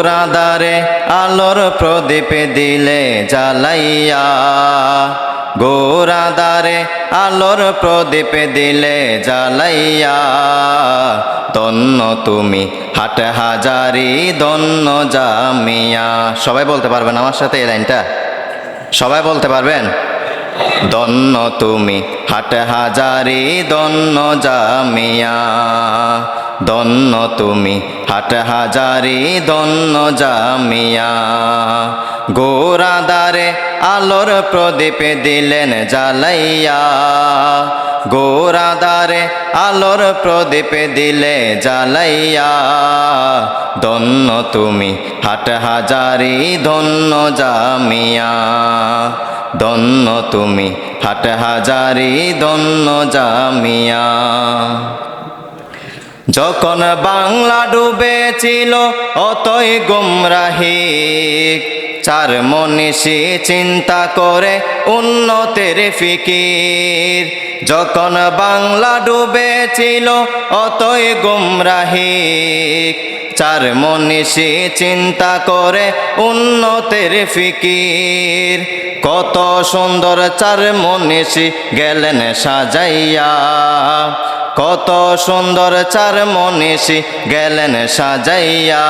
গোরাদারে আলোর প্রদীপ দিলে জ্বালাইয়া, গোরাদারে আলোর প্রদীপ দিলে জ্বালাইয়া। ধন্য তুমি হাটহাজারী, ধন্য জামিয়া। সবাই বলতে পারবেন আমার সাথে এই লাইনটা? সবাই বলতে পারবেন? ধন্য তুমি হাটহাজারী, ধন্য জামিয়া। ধন্য তুমি হাটহাজারী, ধন্য জামিয়া। গোরাদারে আলোর প্রদীপ দিলেন জ্বালাইয়া, গোরাদারে আলোর প্রদীপ দিলে জ্বালাইয়া। ধন্য তুমি হাটহাজারী, ধন্য জামিয়া। ধন্য তুমি হাটহাজারী, ধন্য জামিয়া। যখন বাংলা ডুবেছিল অতই গুমরাহি, চার মনীষী চিন্তা করে উন্নতির ফিকির। যখন বাংলা ডুবেছিল অতই গুমরাহি, চার মনীষী চিন্তা করে উন্নতির ফিকির। কত সুন্দর চার মনীষী গেলেন সাজাইয়া, কত সুন্দর চার মনীষী গেলেন সাজাইয়া।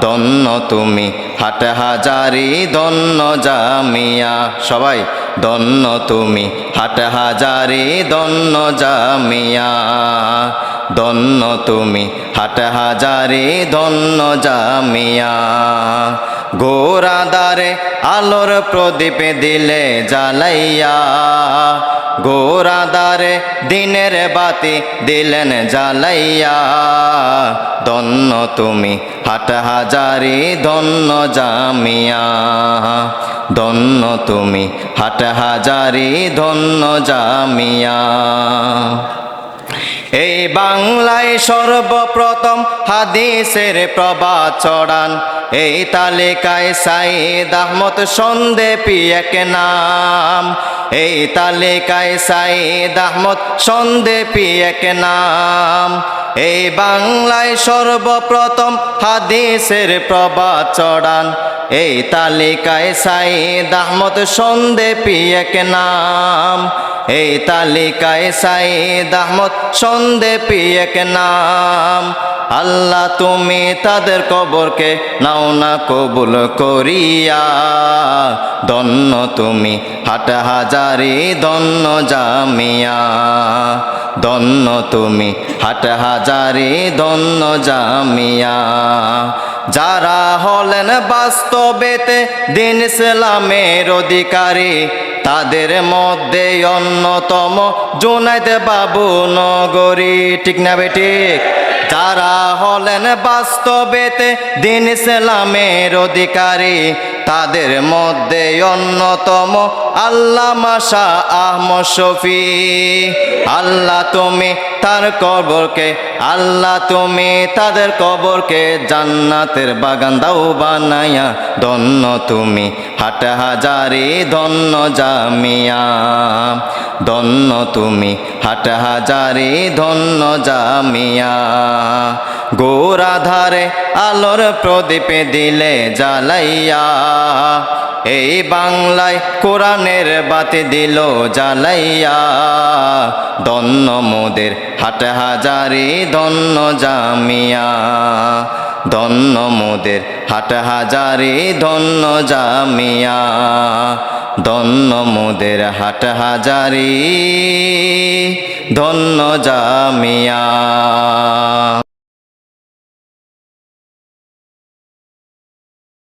ধন্য তুমি হাটহাজারী, ধন্য জামিয়া। সবাই ধন্য তুমি হাটহাজারী, ধন্য জামিয়া। ধন্য তুমি হাটহাজারী, ধন্য জামিয়া। গোরাদারে আলোর প্রদীপ দিলে জ্বালাইয়া, গোরাদারে দিনের বাতি দিলেন জ্বালাইয়া। ধন্য তুমি হাটহাজারী, ধন্য জামিয়া। ধন্য তুমি হাটহাজারী, ধন্য জামিয়া। এই বাংলায় সর্বপ্রথম হাদিসের প্রবাদ ছড়ান, এই তালিকায় সাইদ আহমদ সন্দেপী এক নাম। এই তালিকায় সাইদ আহমদ সন্দেপী এক নাম। এই বাংলায় সর্বপ্রথম হাদিসের প্রবাদ ছড়ান, এই তালিকায় সাইদ আহমদ সন্দেপী এক নাম। এই তালিকায় সাইদ আহমদ সন্দেপী এক নাম। আল্লাহ তুমি তাদের কবরকে নাও না কবুল করিয়া। ধন্য তুমি হাটহাজারী, ধন্য জামিয়া। ধন্য তুমি হাটহাজারী, ধন্য জামিয়া। যারা হলেন বাস্তবেতে দিন ইসলামের অধিকারী, তাদের মধ্যে অন্যতম জুনায়েদ বাবু নগরী। ঠিক না বেঠিক? যারা হলেন বাস্তবেতে দিন ইসলামের অধিকারী, তাদের মধ্যে অন্যতম আল্লামা শাহ আহমদ শফী। আল্লাহ তুমি তার কবরকে, আল্লাহ তুমি তাদের কবরকে জান্নাতের বাগান দাও বানায়া। ধন্য তুমি হাটহাজারী, ধন্য জামিয়া। ধন্য তুমি হাটহাজারী, ধন্য জামিয়া। গোরাধারে আলোর প্রদীপ দিলে জ্বালাইয়া, এই বাংলায় কোরআনের বাতি দিল জ্বালাইয়া। ধন্য মোদের হাটহাজারী, ধন্য জামিয়া। ধন্য মোদের হাটহাজারী, ধন্য জামিয়া। ধন্য মোদের হাটহাজারী, ধন্য জামিয়া।